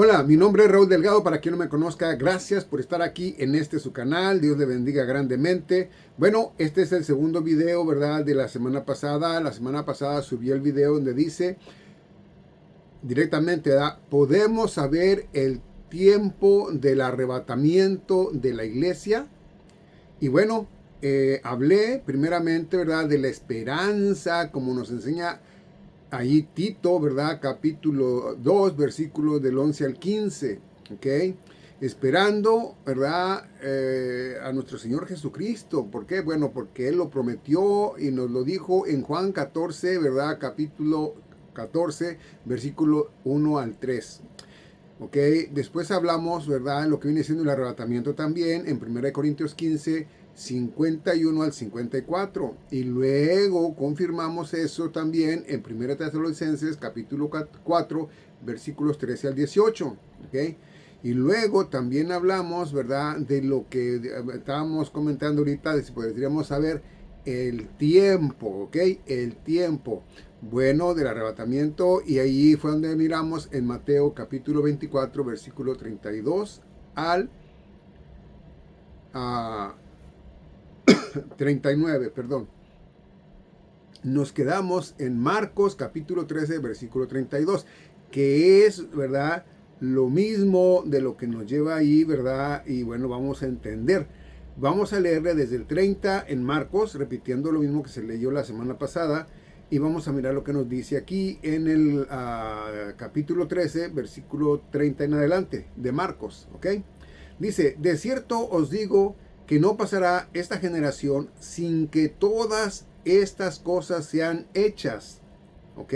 Hola, mi nombre es Raúl Delgado. Para quien no me conozca, gracias por estar aquí en su canal. Dios le bendiga grandemente. Bueno, este es el segundo video, ¿verdad? De la semana pasada. La semana pasada subí el video donde dice directamente, ¿verdad? Podemos saber el tiempo del arrebatamiento de la iglesia. Y bueno, hablé primeramente, ¿verdad? De la esperanza, como nos enseña ahí Tito, ¿verdad? Capítulo 2, versículos del 11 al 15, ¿ok? Esperando, ¿verdad? A nuestro Señor Jesucristo. ¿Por qué? Bueno, porque Él lo prometió y nos lo dijo en Juan 14, ¿verdad? Capítulo 14, versículo 1 al 3. ¿Ok? Después hablamos, ¿verdad? Lo que viene siendo el arrebatamiento también en 1 Corintios 15, 51 al 54. Y luego confirmamos eso también en 1 Tesalonicenses capítulo 4, versículos 13 al 18. ¿Ok? Y luego también hablamos, ¿verdad? De lo que estábamos comentando ahorita, de si podríamos saber el tiempo, ¿ok? El tiempo. Bueno, del arrebatamiento, y ahí fue donde miramos en Mateo capítulo 24, versículo 32 al 39, perdón. Nos quedamos en Marcos capítulo 13, versículo 32, que es, ¿verdad? Lo mismo de lo que nos lleva ahí, ¿verdad? Y bueno, vamos a entender. Vamos a leerle desde el 30 en Marcos, repitiendo lo mismo que se leyó la semana pasada. Y vamos a mirar lo que nos dice aquí en el capítulo 13, versículo 30 en adelante de Marcos, ¿ok? Dice, de cierto os digo que no pasará esta generación sin que todas estas cosas sean hechas, ¿ok?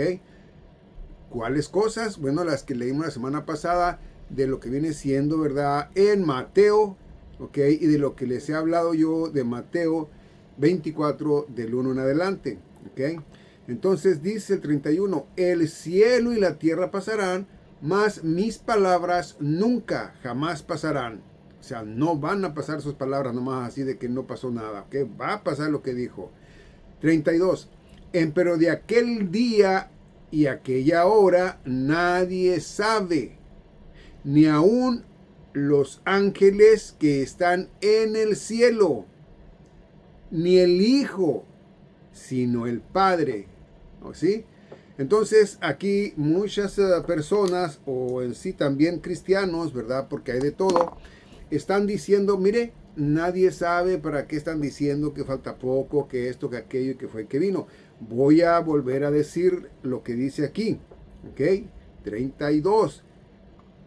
¿Cuáles cosas? Bueno, las que leímos la semana pasada de lo que viene siendo, ¿verdad? En Mateo, ¿ok? Y de lo que les he hablado yo de Mateo 24 del 1 en adelante, ¿ok? Entonces dice el 31, el cielo y la tierra pasarán, mas mis palabras nunca, jamás pasarán. O sea, no van a pasar sus palabras nomás así de que no pasó nada, ¿ok? Va a pasar lo que dijo. 32. Pero de aquel día y aquella hora nadie sabe, ni aun los ángeles que están en el cielo, ni el Hijo, sino el Padre. ¿Sí? Entonces aquí muchas personas, o en sí también cristianos, ¿verdad? Porque hay de todo, están diciendo, mire, nadie sabe para qué están diciendo que falta poco, que esto, que aquello y que fue que vino. Voy a volver a decir lo que dice aquí, ¿ok? 32.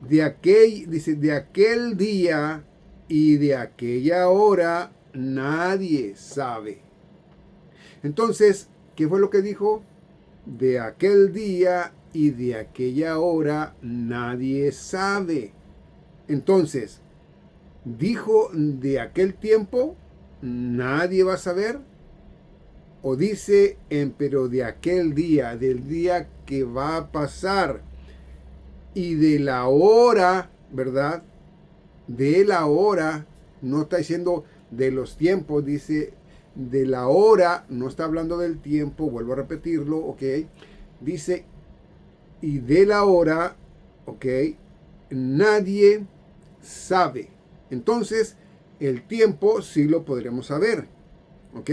Dice, de aquel día y de aquella hora nadie sabe. Entonces, ¿qué fue lo que dijo? De aquel día y de aquella hora nadie sabe. Entonces, dijo de aquel tiempo, nadie va a saber. O dice pero de aquel día, del día que va a pasar. Y de la hora, ¿verdad? De la hora, no está diciendo de los tiempos, dice de la hora, no está hablando del tiempo, vuelvo a repetirlo, ¿ok? Dice, y de la hora, ¿ok? Nadie sabe. Entonces, el tiempo sí lo podremos saber, ¿ok?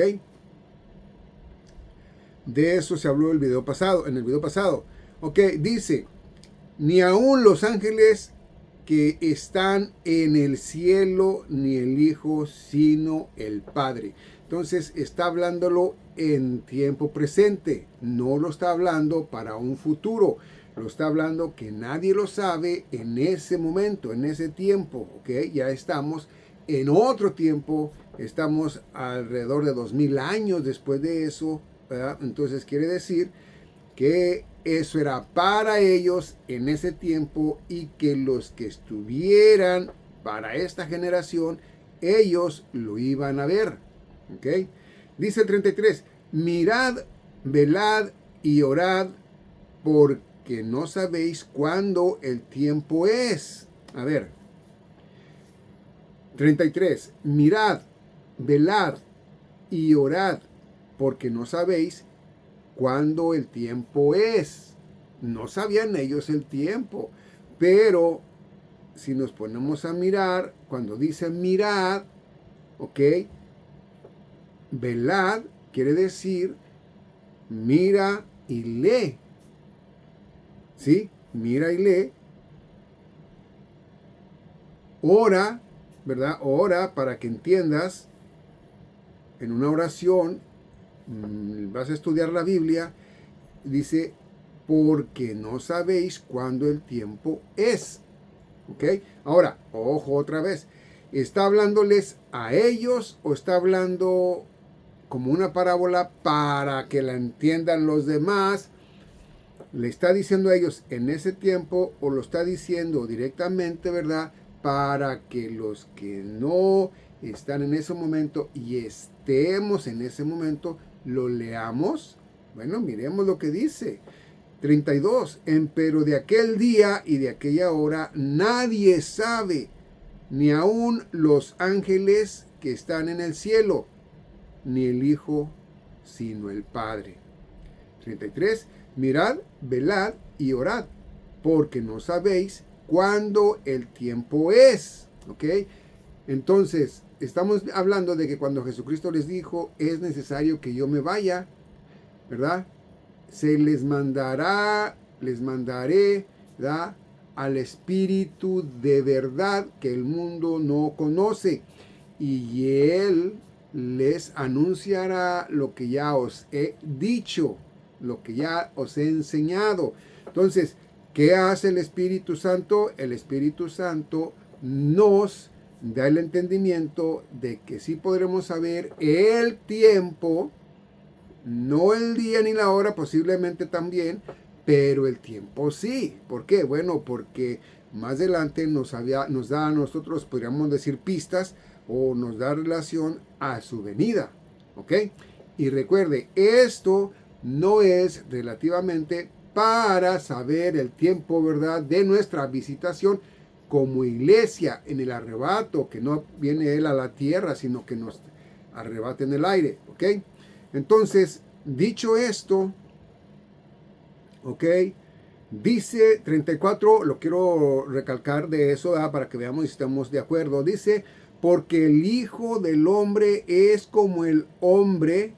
De eso se habló en el video pasado, ¿ok? Dice, ni aun los ángeles que están en el cielo, ni el Hijo, sino el Padre. Entonces está hablándolo en tiempo presente, no lo está hablando para un futuro, lo está hablando que nadie lo sabe en ese momento, en ese tiempo, ¿ok? Ya estamos en otro tiempo, estamos alrededor de 2000 años después de eso, ¿verdad? Entonces quiere decir que eso era para ellos en ese tiempo y que los que estuvieran para esta generación, ellos lo iban a ver. ¿Ok? Dice el 33, mirad, velad y orad porque no sabéis cuándo el tiempo es. A ver, 33, mirad, velad y orad porque no sabéis cuándo el tiempo es. No sabían ellos el tiempo, pero si nos ponemos a mirar, cuando dice mirad, ok, velad quiere decir mira y lee, ¿sí? Mira y lee. Ora, ¿verdad? Ora para que entiendas en una oración, vas a estudiar la Biblia, dice, porque no sabéis cuándo el tiempo es. ¿Ok? Ahora, ojo otra vez. ¿Está hablándoles a ellos o está hablando como una parábola para que la entiendan los demás? ¿Le está diciendo a ellos en ese tiempo o lo está diciendo directamente, verdad? Para que los que no están en ese momento y estemos en ese momento, lo leamos. Bueno, miremos lo que dice. 32. Pero de aquel día y de aquella hora nadie sabe, ni aun los ángeles que están en el cielo, ni el Hijo, sino el Padre. 33. Mirad, velad y orad, porque no sabéis cuándo el tiempo es. ¿Ok? Entonces, estamos hablando de que cuando Jesucristo les dijo, es necesario que yo me vaya, ¿verdad? Se les mandaré, ¿verdad?, al Espíritu de verdad que el mundo no conoce, y Él les anunciará lo que ya os he dicho, lo que ya os he enseñado. Entonces, ¿qué hace el Espíritu Santo? El Espíritu Santo nos da el entendimiento de que sí podremos saber el tiempo, no el día ni la hora, posiblemente también, pero el tiempo sí. ¿Por qué? Bueno, porque más adelante nos da a nosotros, podríamos decir, pistas o nos da relación a su venida. ¿Ok? Y recuerde, esto no es relativamente para saber el tiempo, ¿verdad?, de nuestra visitación como iglesia en el arrebato, que no viene Él a la tierra, sino que nos arrebata en el aire. ¿Ok? Entonces, dicho esto, ok, dice 34, lo quiero recalcar de eso, ¿verdad?, para que veamos si estamos de acuerdo. Dice, porque el Hijo del Hombre es como el hombre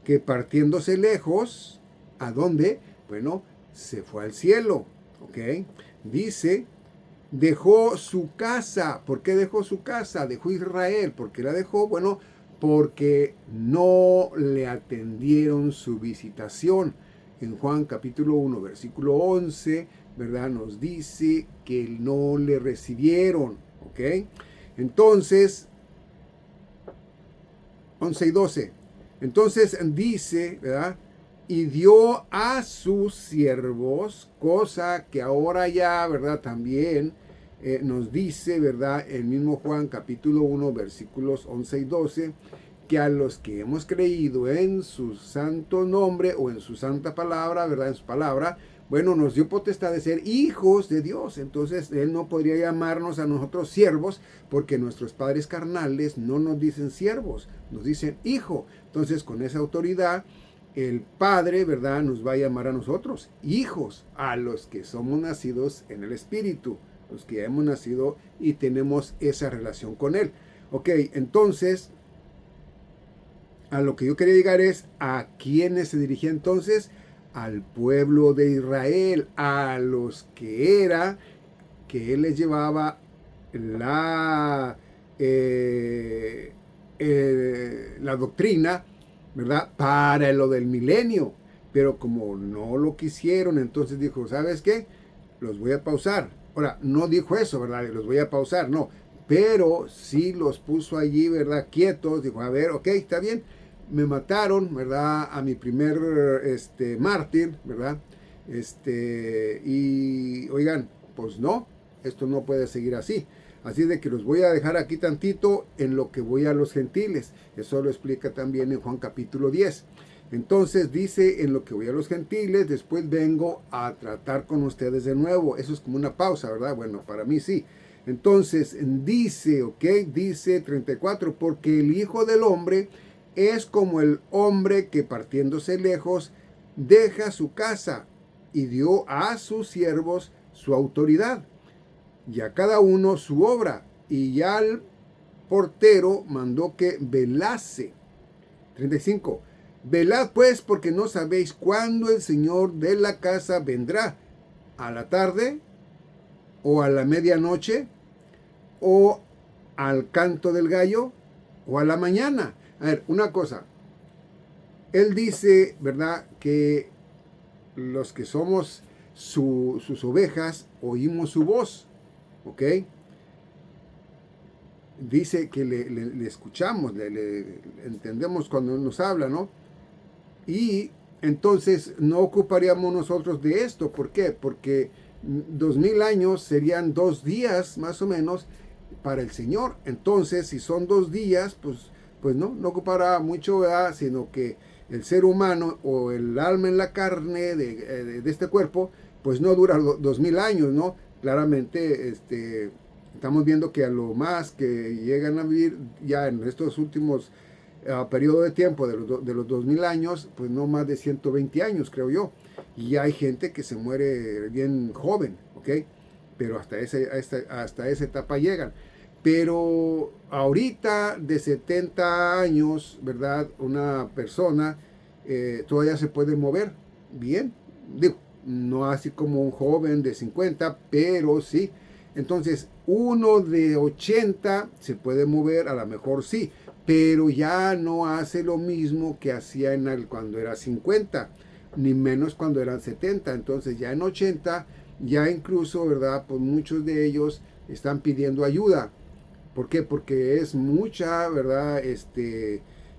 que partiéndose lejos, ¿a dónde? Bueno, se fue al cielo, ok. Dice, dejó su casa. ¿Por qué dejó su casa? Dejó Israel. ¿Por qué la dejó? Bueno, porque no le atendieron su visitación. En Juan capítulo 1, versículo 11, ¿verdad?, nos dice que no le recibieron, ¿ok? Entonces, 11 y 12. Entonces dice, ¿verdad?, y dio a sus siervos, cosa que ahora ya, ¿verdad?, también nos dice, ¿verdad?, el mismo Juan capítulo 1, versículos 11 y 12, que a los que hemos creído en su santo nombre o en su santa palabra, ¿verdad?, en su palabra, bueno, nos dio potestad de ser hijos de Dios. Entonces Él no podría llamarnos a nosotros siervos, porque nuestros padres carnales no nos dicen siervos, nos dicen hijo. Entonces, con esa autoridad, el Padre, ¿verdad?, nos va a llamar a nosotros hijos, a los que somos nacidos en el Espíritu, los que ya hemos nacido y tenemos esa relación con Él. Ok, entonces, a lo que yo quería llegar es, ¿a quiénes se dirigía entonces? Al pueblo de Israel, a los que Él les llevaba la doctrina, ¿verdad?, para lo del milenio. Pero como no lo quisieron, entonces dijo, ¿sabes qué? Los voy a pausar. Ahora, no dijo eso, ¿verdad?, los voy a pausar, no. Pero sí los puso allí, ¿verdad?, quietos. Dijo, a ver, ok, está bien. Me mataron, ¿verdad?, a mi primer mártir, ¿verdad? Y oigan, pues no, esto no puede seguir así. Así de que los voy a dejar aquí tantito en lo que voy a los gentiles. Eso lo explica también en Juan capítulo 10. Entonces dice, en lo que voy a los gentiles, después vengo a tratar con ustedes de nuevo. Eso es como una pausa, ¿verdad? Bueno, para mí sí. Entonces dice, ok, dice 34, porque el Hijo del Hombre es como el hombre que partiéndose lejos deja su casa y dio a sus siervos su autoridad. y a cada uno su obra. Y ya al portero mandó que velase. 35. Velad pues, porque no sabéis cuándo el Señor de la casa vendrá, a la tarde, o a la medianoche, o al canto del gallo, o a la mañana. A ver, una cosa. Él dice, ¿verdad?, que los que somos sus ovejas oímos su voz, ¿ok? Dice que le escuchamos, le entendemos cuando nos habla, ¿no? Y entonces no ocuparíamos nosotros de esto. ¿Por qué? Porque 2000 años serían 2 días más o menos para el Señor. Entonces, si son 2 días, pues no ocupará mucho, ¿verdad? Sino que el ser humano o el alma en la carne de este cuerpo, pues no dura 2000 años, ¿no? Claramente, estamos viendo que a lo más que llegan a vivir ya en estos últimos periodo de tiempo de los 2000 años, pues no más de 120 años, creo yo. Y hay gente que se muere bien joven, ¿ok? Pero hasta esa etapa llegan. Pero ahorita de 70 años, ¿verdad? Una persona todavía se puede mover bien. Digo, no así como un joven de 50, pero sí. Entonces, uno de 80 se puede mover, a lo mejor sí, pero ya no hace lo mismo que hacía cuando era 50, ni menos cuando eran 70. Entonces ya en 80, ya incluso, ¿verdad? Pues muchos de ellos están pidiendo ayuda. ¿Por qué? Porque es mucha, ¿verdad?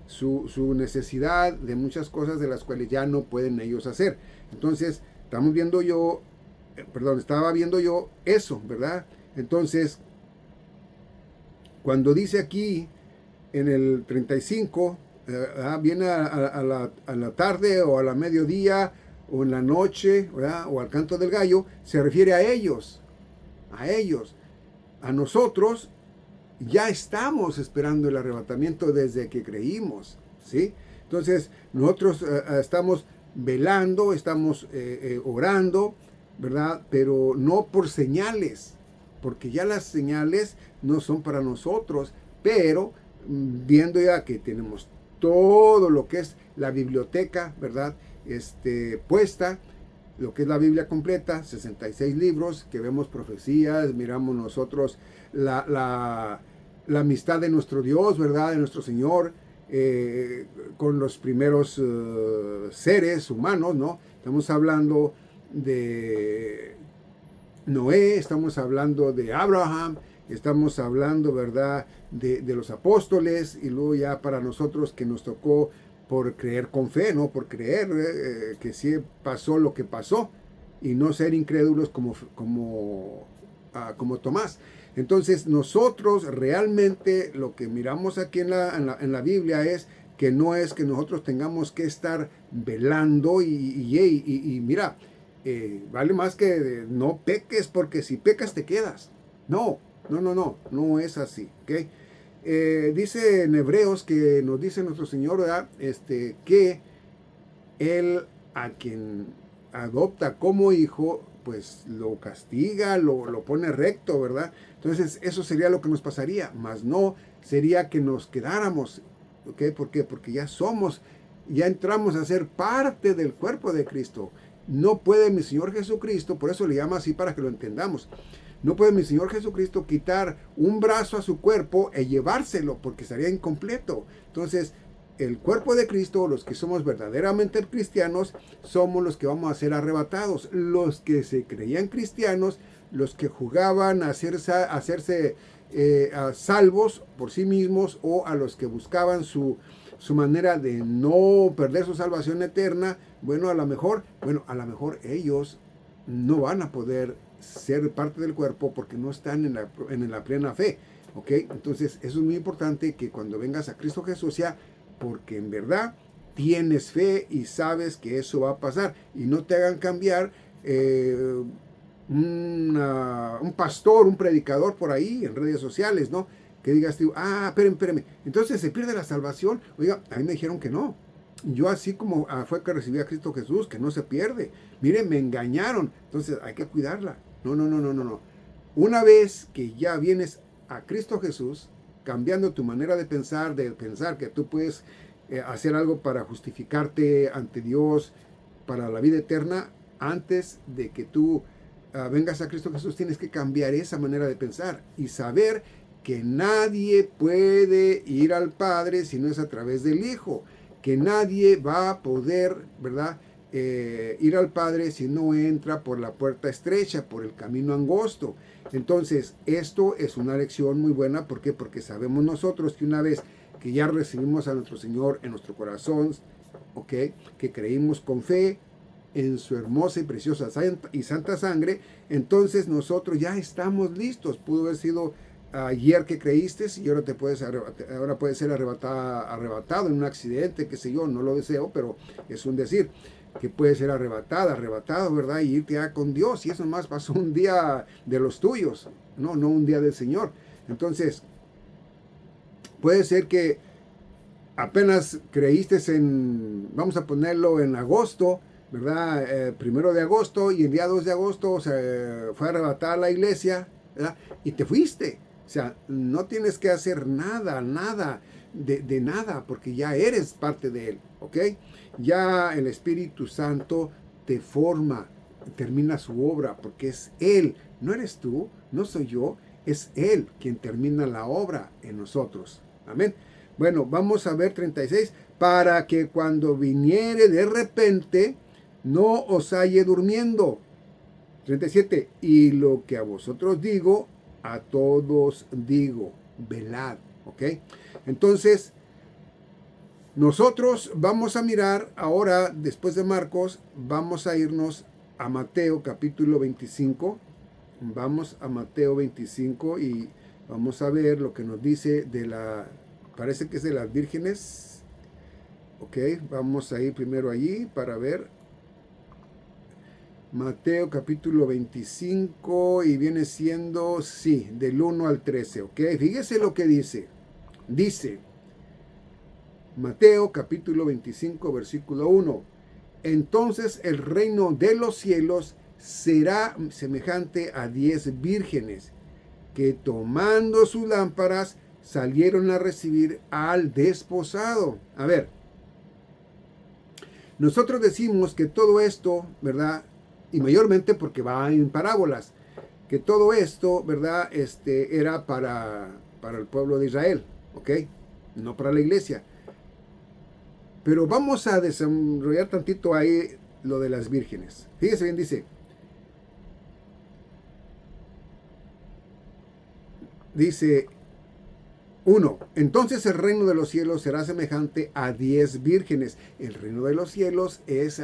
Su necesidad de muchas cosas de las cuales ya no pueden ellos hacer. Entonces, estaba viendo yo eso, ¿verdad? Entonces, cuando dice aquí en el 35, viene a la tarde o a la mediodía o en la noche, ¿verdad? O al canto del gallo, se refiere a ellos, a nosotros. Ya estamos esperando el arrebatamiento desde que creímos, ¿sí? Entonces, nosotros estamos velando, estamos orando, ¿verdad? Pero no por señales, porque ya las señales no son para nosotros, pero viendo ya que tenemos todo lo que es la biblioteca, ¿verdad? Puesta, lo que es la Biblia completa, 66 libros, que vemos profecías, miramos nosotros la amistad de nuestro Dios, ¿verdad? De nuestro Señor, con los primeros seres humanos, ¿no? Estamos hablando de Noé, estamos hablando de Abraham, estamos hablando, ¿verdad?, de los apóstoles, y luego ya para nosotros que nos tocó por creer con fe, ¿no? Por creer que sí pasó lo que pasó y no ser incrédulos como Tomás. Entonces nosotros realmente lo que miramos aquí en la Biblia es que no es que nosotros tengamos que estar velando y mira, vale más que no peques, porque si pecas te quedas. No es así, ¿ok? Dice en Hebreos, que nos dice nuestro Señor, ¿verdad? Que Él, a quien adopta como hijo, pues lo castiga, lo pone recto, ¿verdad? Entonces eso sería lo que nos pasaría, más no sería que nos quedáramos, ¿ok? ¿Por qué? Porque ya entramos a ser parte del cuerpo de Cristo. No puede mi Señor Jesucristo, por eso le llama así para que lo entendamos. No puede mi Señor Jesucristo quitar un brazo a su cuerpo e llevárselo, porque estaría incompleto. Entonces, el cuerpo de Cristo, los que somos verdaderamente cristianos, somos los que vamos a ser arrebatados. Los que se creían cristianos, los que jugaban a hacerse salvos por sí mismos, o a los que buscaban su manera de no perder su salvación eterna, a lo mejor ellos no van a poder ser parte del cuerpo porque no están en la plena fe, ¿ok? Entonces eso es muy importante, que cuando vengas a Cristo Jesús sea porque en verdad tienes fe y sabes que eso va a pasar, y no te hagan cambiar un pastor, un predicador por ahí en redes sociales, ¿no? Que digas tú, espérame, entonces se pierde la salvación. Oiga, a mí me dijeron que no. Yo así como fue que recibí a Cristo Jesús, que no se pierde. Miren, me engañaron, entonces hay que cuidarla. No. Una vez que ya vienes a Cristo Jesús, cambiando tu manera de pensar que tú puedes hacer algo para justificarte ante Dios para la vida eterna, antes de que tú vengas a Cristo Jesús, tienes que cambiar esa manera de pensar y saber que nadie puede ir al Padre si no es a través del Hijo, que nadie va a poder, ¿verdad?, ir al Padre si no entra por la puerta estrecha, por el camino angosto. Entonces, esto es una lección muy buena. ¿Por qué? Porque sabemos nosotros que una vez que ya recibimos a nuestro Señor en nuestro corazón, ¿ok?, que creímos con fe en su hermosa y preciosa y santa sangre, entonces nosotros ya estamos listos. Pudo haber sido ayer que creíste y ahora ahora puede ser arrebatado en un accidente, qué sé yo, no lo deseo, pero es un decir, que puede ser arrebatado, ¿verdad? Y irte ya con Dios, y eso más pasó un día de los tuyos, no un día del Señor. Entonces, puede ser que apenas creíste vamos a ponerlo en agosto, ¿verdad? 1 de agosto, y el día 2 de agosto se fue arrebatada la iglesia, ¿verdad? Y te fuiste. O sea, no tienes que hacer nada de nada, porque ya eres parte de Él, ¿ok? Ya el Espíritu Santo te forma, termina su obra, porque es Él, no eres tú, no soy yo, es Él quien termina la obra en nosotros. Amén. Bueno, vamos a ver 36. Para que cuando viniere de repente, no os halle durmiendo. 37. Y lo que a vosotros digo, a todos digo, velad. ¿Ok? Entonces, nosotros vamos a mirar ahora, después de Marcos, vamos a irnos a Mateo capítulo 25. Vamos a Mateo 25 y vamos a ver lo que nos dice parece que es de las vírgenes. Ok, vamos a ir primero allí para ver. Mateo capítulo 25 y viene siendo, sí, del 1 al 13, ok. Fíjese lo que dice. Dice, Mateo capítulo 25, versículo 1. Entonces el reino de los cielos será semejante a 10 vírgenes que tomando sus lámparas salieron a recibir al desposado. A ver, nosotros decimos que todo esto, ¿verdad?, y mayormente porque va en parábolas, que todo esto, ¿verdad?, era para el pueblo de Israel, ¿ok? No para la iglesia. Pero vamos a desarrollar tantito ahí lo de las vírgenes. Fíjese bien, dice 1. Entonces el reino de los cielos será semejante a 10 vírgenes. El reino de los cielos es,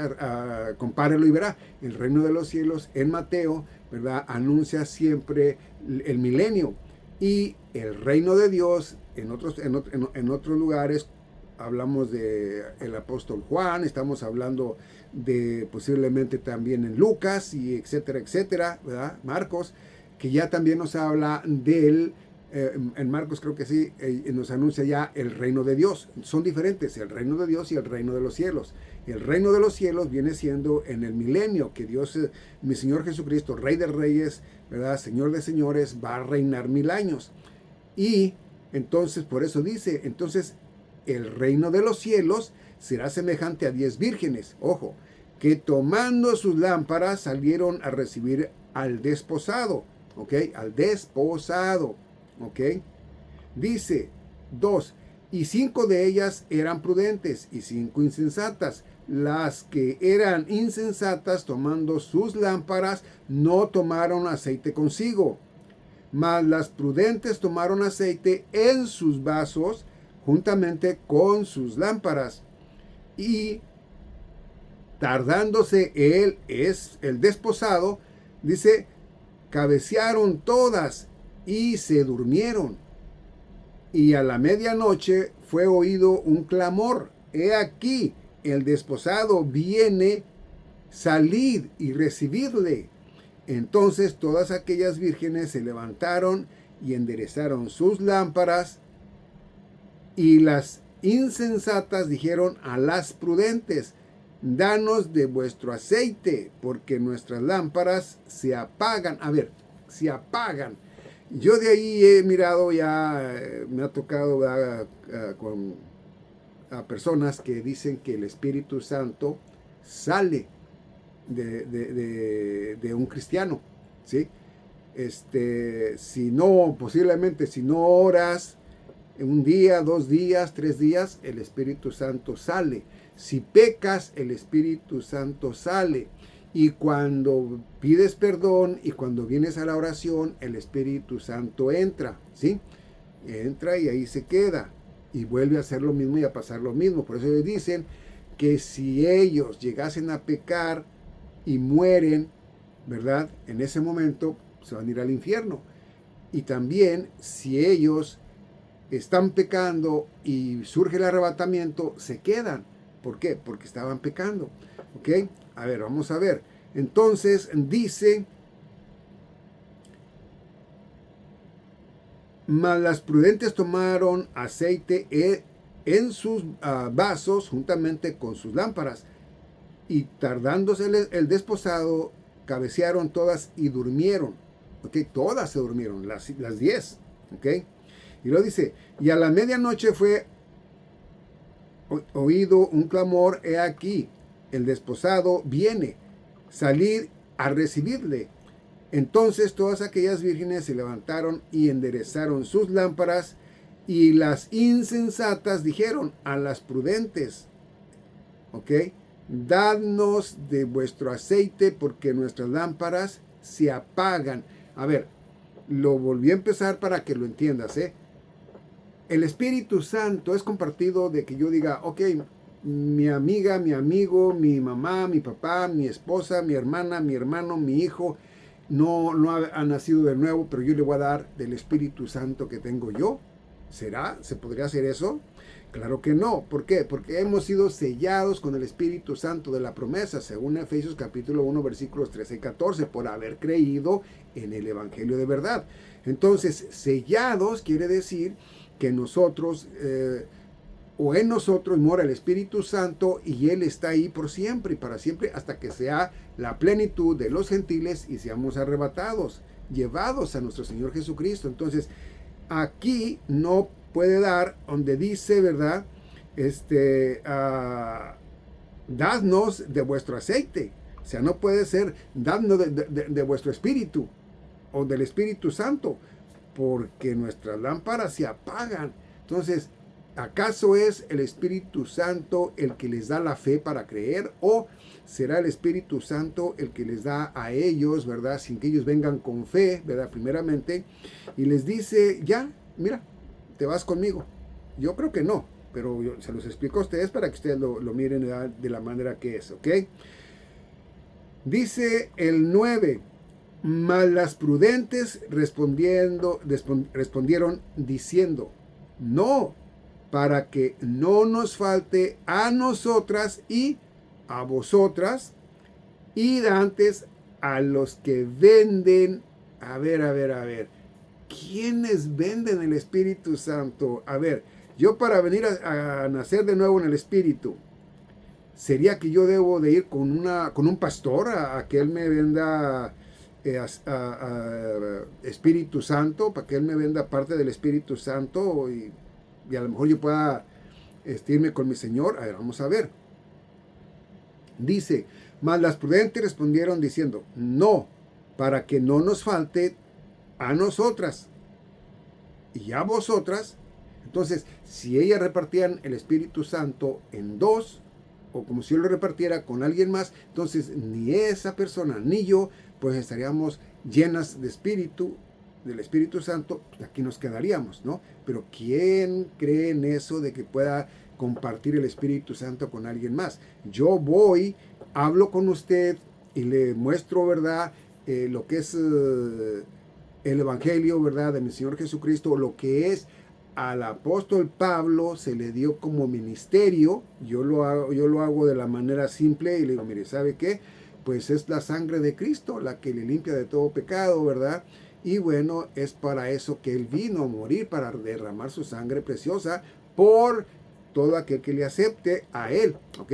compárelo y verá, el reino de los cielos en Mateo, ¿verdad?, anuncia siempre el milenio. Y el reino de Dios en otros lugares, hablamos de el apóstol Juan, estamos hablando de posiblemente también en Lucas y etcétera, etcétera, ¿verdad? Marcos, que ya también nos habla del en Marcos creo que sí, nos anuncia ya el reino de Dios. Son diferentes, el reino de Dios y el reino de los cielos. El reino de los cielos viene siendo en el milenio, que Dios, mi Señor Jesucristo, Rey de Reyes, ¿verdad?, Señor de Señores, va a reinar 1000 años. Y entonces, por eso dice, entonces el reino de los cielos será semejante a 10 vírgenes, ojo, que tomando sus lámparas salieron a recibir al desposado, ¿ok? Al desposado. ¿Ok? Dice 2. Y 5 de ellas eran prudentes y 5 insensatas. Las que eran insensatas, tomando sus lámparas, no tomaron aceite consigo. Mas las prudentes tomaron aceite en sus vasos, juntamente con sus lámparas. Y tardándose el desposado, dice, cabecearon todas y se durmieron. Y a la medianoche fue oído un clamor. He aquí, el desposado viene, salid y recibidle. Entonces todas aquellas vírgenes se levantaron y enderezaron sus lámparas, y las insensatas dijeron a las prudentes, danos de vuestro aceite, porque nuestras lámparas se apagan. A ver, se apagan. Yo de ahí he mirado ya, me ha tocado con a personas que dicen que el Espíritu Santo sale de un cristiano, ¿sí? Si no, posiblemente si no oras un día, 2 días, 3 días, el Espíritu Santo sale. Si pecas, el Espíritu Santo sale. Y cuando pides perdón y cuando vienes a la oración, el Espíritu Santo entra, ¿sí? Entra y ahí se queda. Y vuelve a hacer lo mismo y a pasar lo mismo. Por eso ellos dicen que si ellos llegasen a pecar y mueren, ¿verdad? En ese momento se van a ir al infierno. Y también si ellos están pecando y surge el arrebatamiento, se quedan. ¿Por qué? Porque estaban pecando. ¿Ok? A ver, vamos a ver. Entonces dice, mas las prudentes tomaron aceite en sus vasos juntamente con sus lámparas, y tardándose el desposado, cabecearon todas y durmieron. ¿Ok? Todas se durmieron, las 10. ¿Ok? Y luego dice, y a la medianoche fue oído un clamor, he aquí, el desposado viene, salir a recibirle. Entonces todas aquellas vírgenes se levantaron y enderezaron sus lámparas, y las insensatas dijeron a las prudentes, ¿ok? Dadnos de vuestro aceite porque nuestras lámparas se apagan. A ver, lo volví a empezar para que lo entiendas, ¿eh? El Espíritu Santo es compartido de que yo diga, ok, mi amiga, mi amigo, mi mamá, mi papá, mi esposa, mi hermana, mi hermano, mi hijo, no ha nacido de nuevo, pero yo le voy a dar del Espíritu Santo que tengo yo. ¿Será? ¿Se podría hacer eso? Claro que no. ¿Por qué? Porque hemos sido sellados con el Espíritu Santo de la promesa, según Efesios capítulo 1, versículos 13 y 14, por haber creído en el Evangelio de verdad. Entonces, sellados quiere decir que nosotros, o en nosotros mora el Espíritu Santo, y Él está ahí por siempre y para siempre, hasta que sea la plenitud de los gentiles y seamos arrebatados, llevados a nuestro Señor Jesucristo. Entonces, aquí no puede dar donde dice, ¿verdad? Dadnos de vuestro aceite. O sea, no puede ser dadnos de vuestro espíritu o del Espíritu Santo, porque nuestras lámparas se apagan. Entonces, ¿acaso es el Espíritu Santo el que les da la fe para creer? ¿O será el Espíritu Santo el que les da a ellos, ¿verdad? Sin que ellos vengan con fe, ¿verdad? Primeramente, y les dice, ya, mira, te vas conmigo. Yo creo que no, pero se los explico a ustedes para que ustedes lo miren, ¿verdad? De la manera que es, ¿ok? Dice el 9. Mas las prudentes respondieron diciendo, no, para que no nos falte a nosotras y a vosotras, id antes a los que venden. A ver. ¿Quiénes venden el Espíritu Santo? A ver, yo para venir a nacer de nuevo en el Espíritu, ¿sería que yo debo de ir con un pastor a que él me venda Espíritu Santo, para que Él me venda parte del Espíritu Santo y a lo mejor yo pueda irme con mi Señor? A ver, vamos a ver. Dice, mas las prudentes respondieron diciendo, no, para que no nos falte a nosotras y a vosotras. Entonces, si ellas repartían el Espíritu Santo en 2, o como si yo lo repartiera con alguien más, entonces ni esa persona ni yo pues estaríamos llenas de espíritu, del Espíritu Santo, pues aquí nos quedaríamos, ¿no? Pero ¿quién cree en eso de que pueda compartir el Espíritu Santo con alguien más? Yo voy, hablo con usted y le muestro, ¿verdad? Lo que es el Evangelio, ¿verdad? De mi Señor Jesucristo, lo que es al apóstol Pablo se le dio como ministerio. Yo lo hago de la manera simple y le digo, mire, ¿sabe qué? Pues es la sangre de Cristo la que le limpia de todo pecado, ¿verdad? Y bueno, es para eso que Él vino a morir, para derramar su sangre preciosa por todo aquel que le acepte a Él, ¿ok?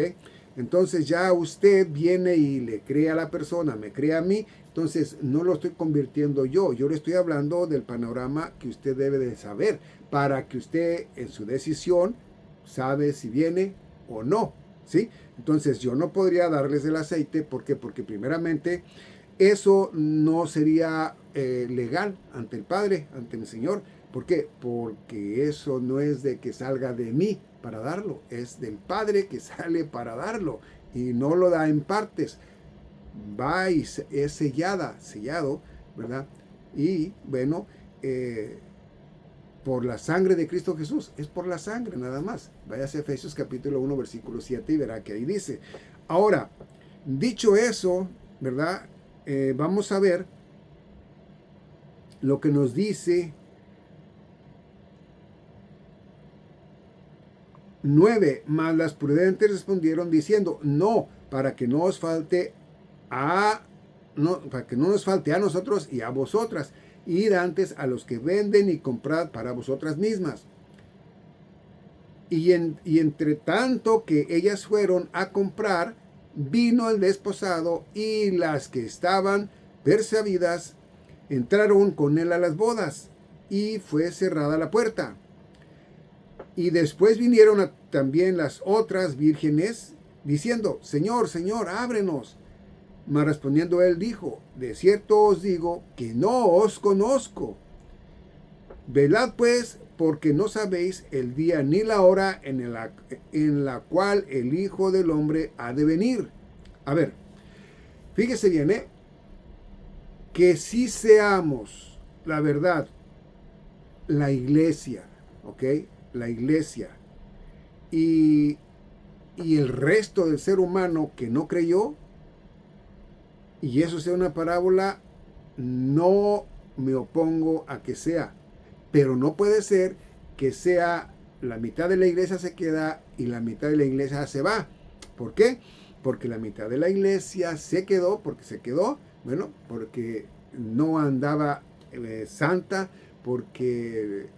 Entonces ya usted viene y le cree a la persona, me cree a mí, Entonces, no lo estoy convirtiendo yo le estoy hablando del panorama que usted debe de saber para que usted en su decisión sabe si viene o no, ¿sí? Entonces, yo no podría darles el aceite, ¿por qué? Porque primeramente eso no sería legal ante el Padre, ante el Señor. ¿Por qué? Porque eso no es de que salga de mí para darlo, es del Padre que sale para darlo y no lo da en partes. Va y es sellado, ¿verdad? Y bueno, por la sangre de Cristo Jesús, es por la sangre nada más. Váyase a Efesios capítulo 1, versículo 7 y verá que ahí dice. Ahora, dicho eso, ¿verdad? Vamos a ver lo que nos dice 9. Mas las prudentes respondieron diciendo, no, para que no os falte para que no nos falte a nosotros y a vosotras, id antes a los que venden y comprad para vosotras mismas. Y entre tanto que ellas fueron a comprar, vino el desposado, y las que estaban persuadidas entraron con él a las bodas, y fue cerrada la puerta. Y después vinieron también las otras vírgenes, diciendo, Señor, Señor, ábrenos. Mas respondiendo él dijo, de cierto os digo que no os conozco. Velad pues, porque no sabéis el día ni la hora en la cual el Hijo del Hombre ha de venir. A ver, fíjese bien, que si seamos, la verdad, la iglesia, ¿ok? La iglesia y el resto del ser humano que no creyó, y eso sea una parábola, no me opongo a que sea, pero no puede ser que sea la mitad de la iglesia se queda y la mitad de la iglesia se va. ¿Por qué? Porque la mitad de la iglesia se quedó, bueno, porque no andaba santa, porque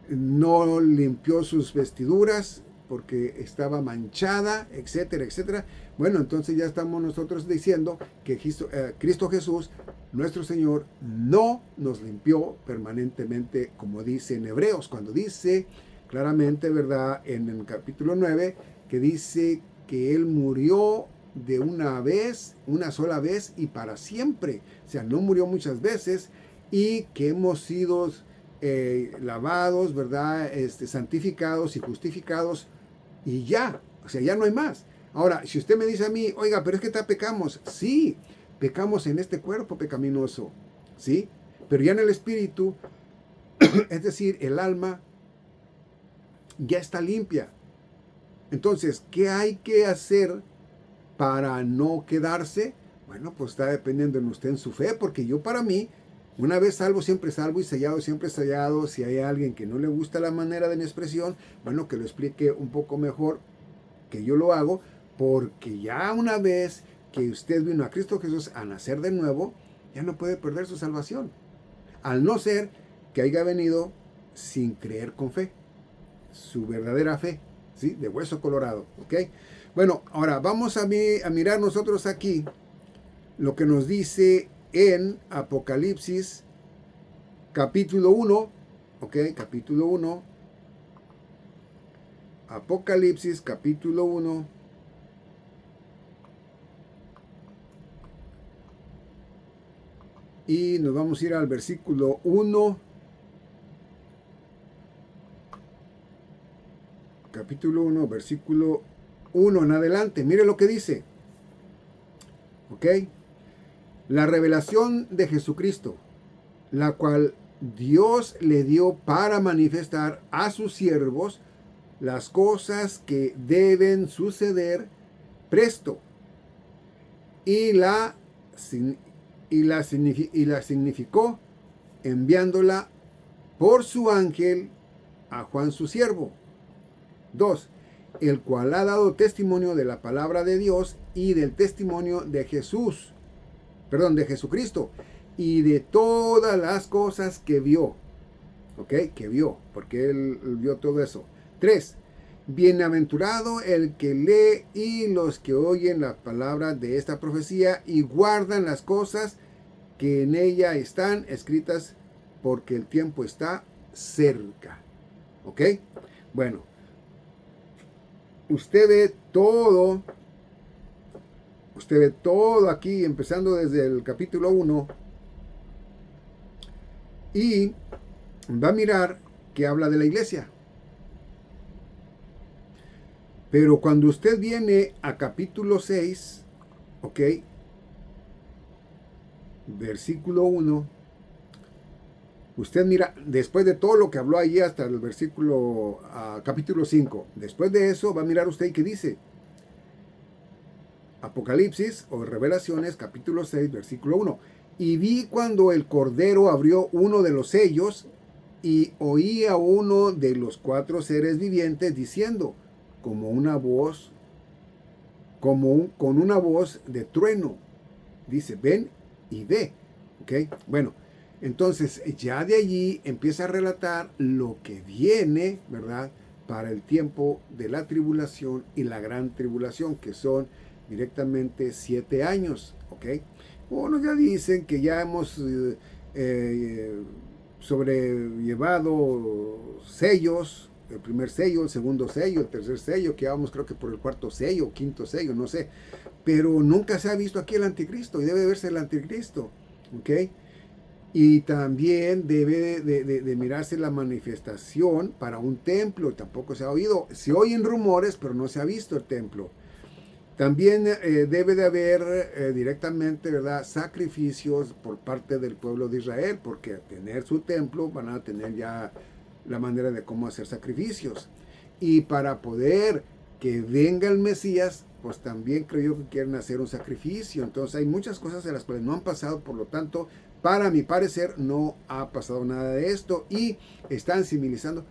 no limpió sus vestiduras, porque estaba manchada, etcétera, etcétera. Bueno, entonces ya estamos nosotros diciendo que Cristo Jesús, nuestro Señor, no nos limpió permanentemente, como dice en Hebreos, cuando dice claramente, ¿verdad?, en el capítulo 9, que dice que Él murió de una vez, una sola vez y para siempre. O sea, no murió muchas veces, y que hemos sido lavados, ¿verdad?, santificados y justificados, y ya, o sea, ya no hay más. Ahora, si usted me dice a mí, oiga, pero es que pecamos, sí, pecamos en este cuerpo pecaminoso, ¿sí? Pero ya en el espíritu, es decir, el alma, ya está limpia. Entonces, ¿qué hay que hacer para no quedarse? Bueno, pues está dependiendo en usted, en su fe, porque yo para mí, una vez salvo, siempre salvo, y sellado, siempre sellado. Si hay alguien que no le gusta la manera de mi expresión, bueno, que lo explique un poco mejor que yo lo hago, porque ya una vez que usted vino a Cristo Jesús a nacer de nuevo, ya no puede perder su salvación, al no ser que haya venido sin creer con fe, su verdadera fe, ¿sí? De hueso colorado, ¿ok? Bueno, ahora vamos a mirar nosotros aquí lo que nos dice en Apocalipsis capítulo 1, ¿ok? Capítulo 1, Apocalipsis capítulo 1, y nos vamos a ir al versículo 1, capítulo 1, versículo 1 en adelante. Mire lo que dice, ¿ok? La revelación de Jesucristo, la cual Dios le dio para manifestar a sus siervos las cosas que deben suceder presto, y la significó enviándola por su ángel a Juan su siervo. 2. El cual ha dado testimonio de la palabra de Dios y del testimonio de Jesucristo, y de todas las cosas que vio. ¿Ok? Que vio, porque él vio todo eso. 3. Bienaventurado el que lee y los que oyen las palabras de esta profecía y guardan las cosas que en ella están escritas porque el tiempo está cerca. ¿Ok? Bueno, usted ve todo aquí, empezando desde el capítulo 1, y va a mirar que habla de la iglesia. Pero cuando usted viene a capítulo 6, ¿ok? Versículo 1, usted mira, después de todo lo que habló allí hasta el versículo, capítulo 5, después de eso va a mirar usted que dice, Apocalipsis o Revelaciones, capítulo 6, versículo 1. Y vi cuando el Cordero abrió uno de los sellos y oí a uno de los 4 seres vivientes diciendo, como una voz, con una voz de trueno. Dice, ven y ve. ¿Ok? Bueno, entonces ya de allí empieza a relatar lo que viene, ¿verdad? Para el tiempo de la tribulación y la gran tribulación, que son directamente 7 años. ¿Ok? Unos ya dicen que ya hemos sobrellevado sellos, el primer sello, el segundo sello, el tercer sello, que vamos creo que por el cuarto sello, quinto sello, no sé. Pero nunca se ha visto aquí el anticristo y debe verse el anticristo. ¿Ok? Y también debe de mirarse la manifestación para un templo. Tampoco se ha oído. Se oyen rumores, pero no se ha visto el templo. También debe de haber directamente, ¿verdad?, sacrificios por parte del pueblo de Israel, porque al tener su templo van a tener ya la manera de cómo hacer sacrificios. Y para poder que venga el Mesías, pues también creo yo que quieren hacer un sacrificio. Entonces hay muchas cosas en las cuales no han pasado, por lo tanto, para mi parecer, no ha pasado nada de esto y están simbolizando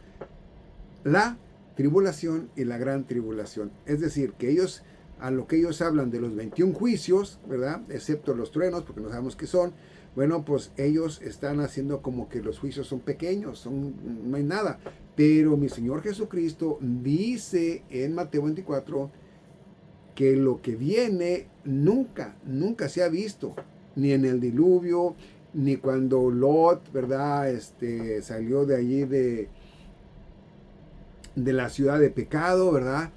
la tribulación y la gran tribulación. Es decir, que ellos, a lo que ellos hablan de los 21 juicios, ¿verdad? Excepto los truenos, porque no sabemos qué son. Bueno, pues ellos están haciendo como que los juicios son pequeños, no hay nada. Pero mi Señor Jesucristo dice en Mateo 24 que lo que viene nunca se ha visto, ni en el diluvio, ni cuando Lot, ¿verdad? Salió de allí de la ciudad de pecado, ¿verdad?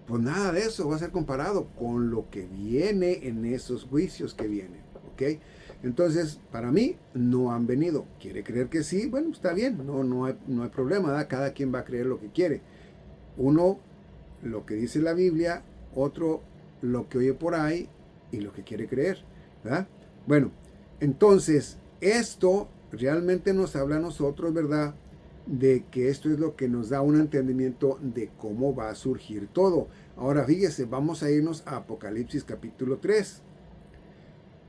Pues nada de eso va a ser comparado con lo que viene en esos juicios que vienen, ¿ok? Entonces, para mí, no han venido. ¿Quiere creer que sí? Bueno, está bien, no hay problema, ¿verdad? Cada quien va a creer lo que quiere. Uno, lo que dice la Biblia, otro, lo que oye por ahí y lo que quiere creer, ¿verdad? Bueno, entonces, esto realmente nos habla a nosotros, ¿verdad?, de que esto es lo que nos da un entendimiento de cómo va a surgir todo. Ahora fíjese, vamos a irnos a Apocalipsis capítulo 3.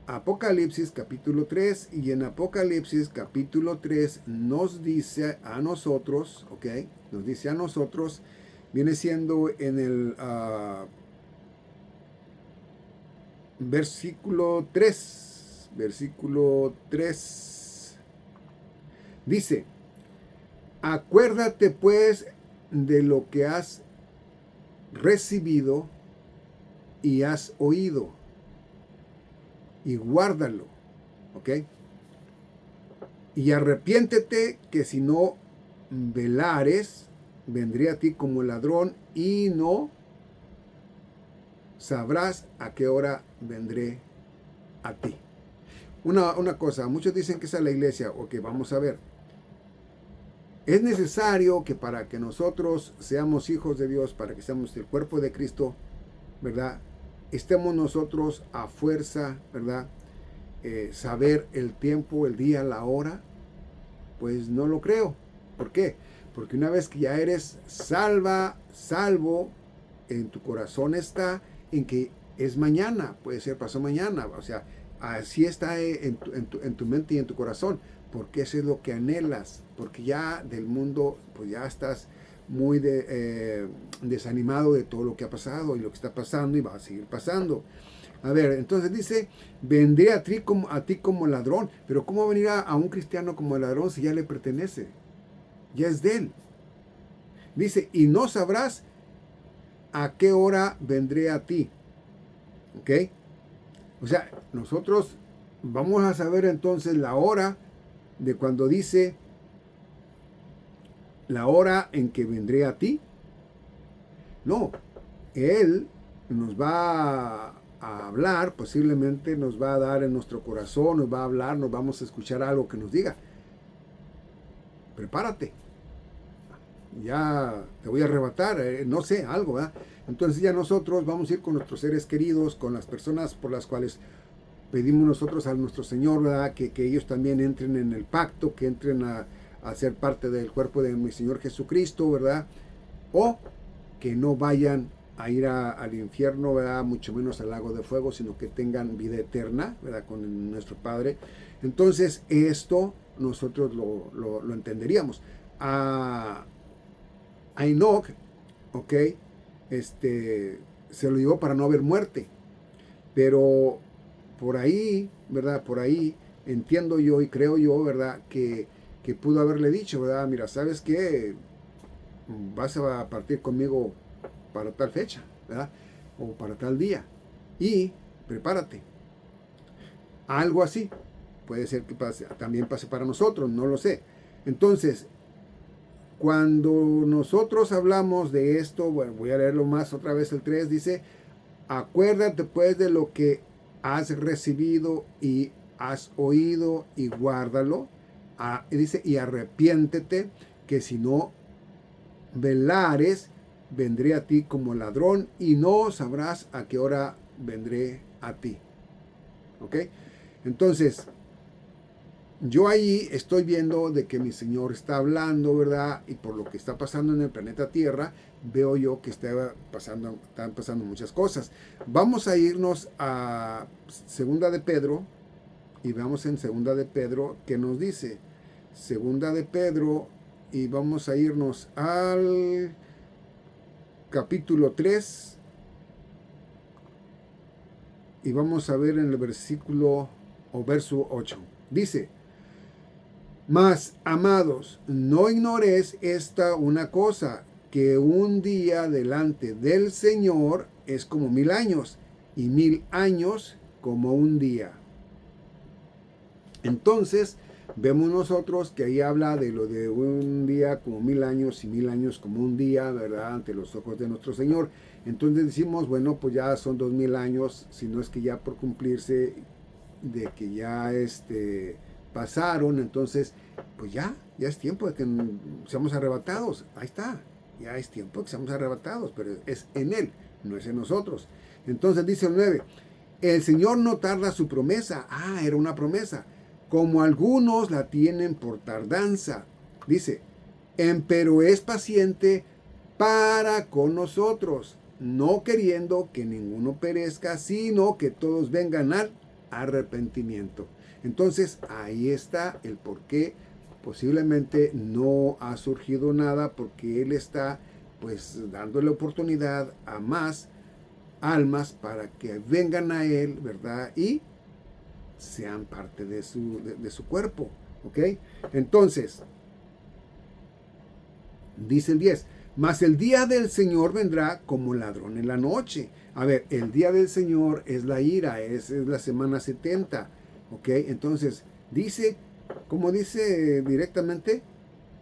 Apocalipsis capítulo 3, y en Apocalipsis capítulo 3 nos dice a nosotros, ¿ok? Nos dice a nosotros, viene siendo en el versículo 3, dice, acuérdate pues de lo que has recibido y has oído, y guárdalo, ¿ok? Y arrepiéntete, que si no velares, vendré a ti como ladrón y no sabrás a qué hora vendré a ti. Una cosa, muchos dicen que esa es la iglesia. Ok, vamos a ver. Es necesario que para que nosotros seamos hijos de Dios, para que seamos el cuerpo de Cristo, ¿verdad?, estemos nosotros a fuerza, ¿verdad?, saber el tiempo, el día, la hora. Pues no lo creo. ¿Por qué? Porque una vez que ya eres salvo, en tu corazón está en que es mañana, puede ser pasado mañana, o sea, así está en tu mente y en tu corazón, porque eso es lo que anhelas, porque ya del mundo, pues ya estás muy desanimado de todo lo que ha pasado y lo que está pasando y va a seguir pasando. A ver, entonces dice, vendré a ti como ladrón, pero ¿cómo venir a un cristiano como ladrón si ya le pertenece? Ya es de él. Dice, y no sabrás a qué hora vendré a ti. ¿Ok? O sea, nosotros vamos a saber entonces la hora de cuando dice la hora en que vendré a ti. No, Él nos va a hablar, posiblemente nos va a dar en nuestro corazón, nos va a hablar, nos vamos a escuchar algo que nos diga. Prepárate, ya te voy a arrebatar, no sé, algo, ¿verdad? Entonces ya nosotros vamos a ir con nuestros seres queridos, con las personas por las cuales pedimos nosotros a nuestro Señor, ¿verdad? Que ellos también entren en el pacto, que entren a ser parte del cuerpo de mi Señor Jesucristo, ¿verdad? O que no vayan a ir al infierno, ¿verdad? Mucho menos al lago de fuego, sino que tengan vida eterna, ¿verdad? Con nuestro Padre. Entonces esto nosotros lo entenderíamos. A Enoch, ok, se lo llevó para no haber muerte, pero por ahí, ¿verdad? Por ahí entiendo yo y creo yo, ¿verdad? Que pudo haberle dicho, ¿verdad? Mira, ¿sabes qué? Vas a partir conmigo para tal fecha, ¿verdad? O para tal día. Y prepárate. Algo así. Puede ser que pase, también pase para nosotros, no lo sé. Entonces, cuando nosotros hablamos de esto, bueno, voy a leerlo más otra vez el 3, dice, acuérdate pues de lo que has recibido y has oído y guárdalo. Dice, y arrepiéntete, que si no velares, vendré a ti como ladrón y no sabrás a qué hora vendré a ti. ¿Ok? Entonces, yo ahí estoy viendo de que mi Señor está hablando, ¿verdad? Y por lo que está pasando en el planeta Tierra, veo yo que están pasando muchas cosas. Vamos a irnos a Segunda de Pedro y veamos en Segunda de Pedro qué nos dice. Segunda de Pedro y vamos a irnos al capítulo 3 y vamos a ver en el versículo o verso 8. Dice, mas, amados, no ignoréis esta una cosa, que un día delante del Señor es como 1000 años, y 1000 años como un día. Entonces, vemos nosotros que ahí habla de lo de un día como 1000 años y 1000 años como un día, ¿verdad? Ante los ojos de nuestro Señor. Entonces decimos, bueno, pues ya son 2000 años, si no es que ya por cumplirse de que ya pasaron, entonces pues ya es tiempo de que seamos arrebatados. Ahí está, ya es tiempo de que seamos arrebatados, pero es en Él, no es en nosotros. Entonces dice el 9, el Señor no tarda su promesa. Era una promesa, como algunos la tienen por tardanza. Dice, pero es paciente para con nosotros, no queriendo que ninguno perezca, sino que todos vengan al arrepentimiento. Entonces ahí está el por qué posiblemente no ha surgido nada, porque Él está pues dándole oportunidad a más almas para que vengan a Él, ¿verdad? Y sean parte de su cuerpo, ¿ok? Entonces, dice el 10, mas el día del Señor vendrá como ladrón en la noche. A ver, el día del Señor es la ira, es la semana 70, ¿ok? Entonces, dice, como dice directamente,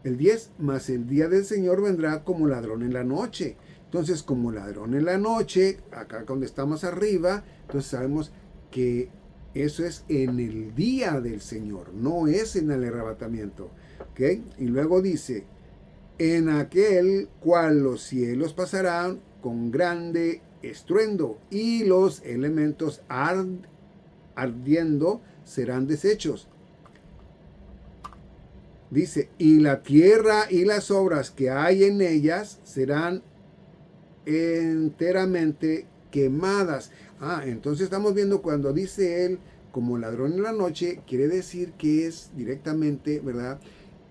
el 10, mas el día del Señor vendrá como ladrón en la noche. Entonces, como ladrón en la noche, acá donde estamos arriba, entonces sabemos que eso es en el día del Señor, no es en el arrebatamiento, ¿ok? Y luego dice, en aquel cual los cielos pasarán con grande estruendo y los elementos ardiendo serán deshechos. Dice, y la tierra y las obras que hay en ellas serán enteramente quemadas. Entonces estamos viendo cuando dice él como ladrón en la noche, quiere decir que es directamente, ¿verdad?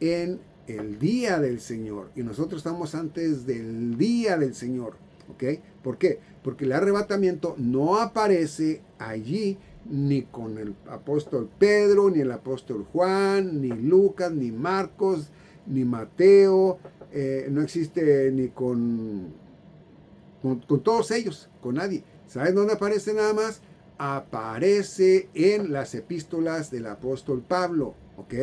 En el día del Señor. Y nosotros estamos antes del día del Señor. ¿Ok? ¿Por qué? Porque el arrebatamiento no aparece allí ni con el apóstol Pedro, ni el apóstol Juan, ni Lucas, ni Marcos, ni Mateo. No existe ni con todos ellos, con nadie. ¿Sabes dónde aparece nada más? aparece en las epístolas del apóstol Pablo, ¿ok?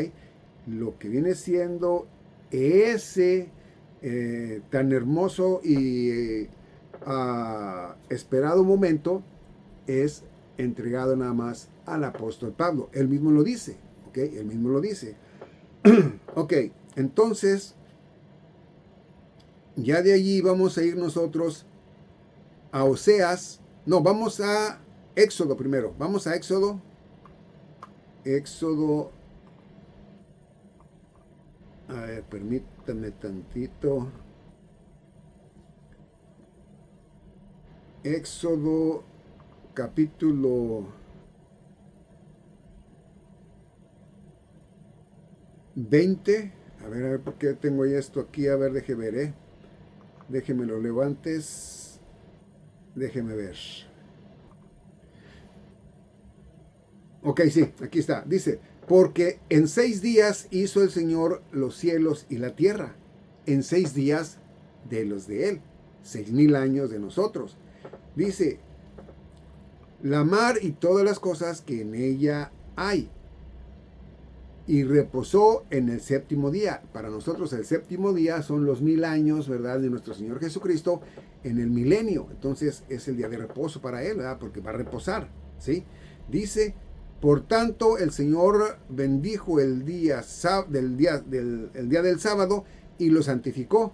Lo que viene siendo ese tan hermoso y esperado momento es entregado nada más al apóstol Pablo. Él mismo lo dice, ¿ok? Él mismo lo dice. Ok, entonces, ya de allí vamos a ir nosotros a Oseas. No, vamos a Éxodo primero. Vamos a Éxodo. Éxodo. A ver, permítame tantito. Éxodo capítulo 20. A ver, ¿por qué tengo ya esto aquí? A ver, déjeme ver, Déjeme lo leo antes. Déjeme ver. Ok, sí, aquí está. Dice, porque en 6 días hizo el Señor los cielos y la tierra. En 6 días de los de Él. 6,000 años de nosotros. Dice, la mar y todas las cosas que en ella hay. Y reposó en el séptimo día. Para nosotros el séptimo día son los 1000 años, ¿verdad? De nuestro Señor Jesucristo en el milenio. Entonces es el día de reposo para Él, ¿verdad? Porque va a reposar, ¿sí? Dice, por tanto el Señor bendijo el día del sábado y lo santificó.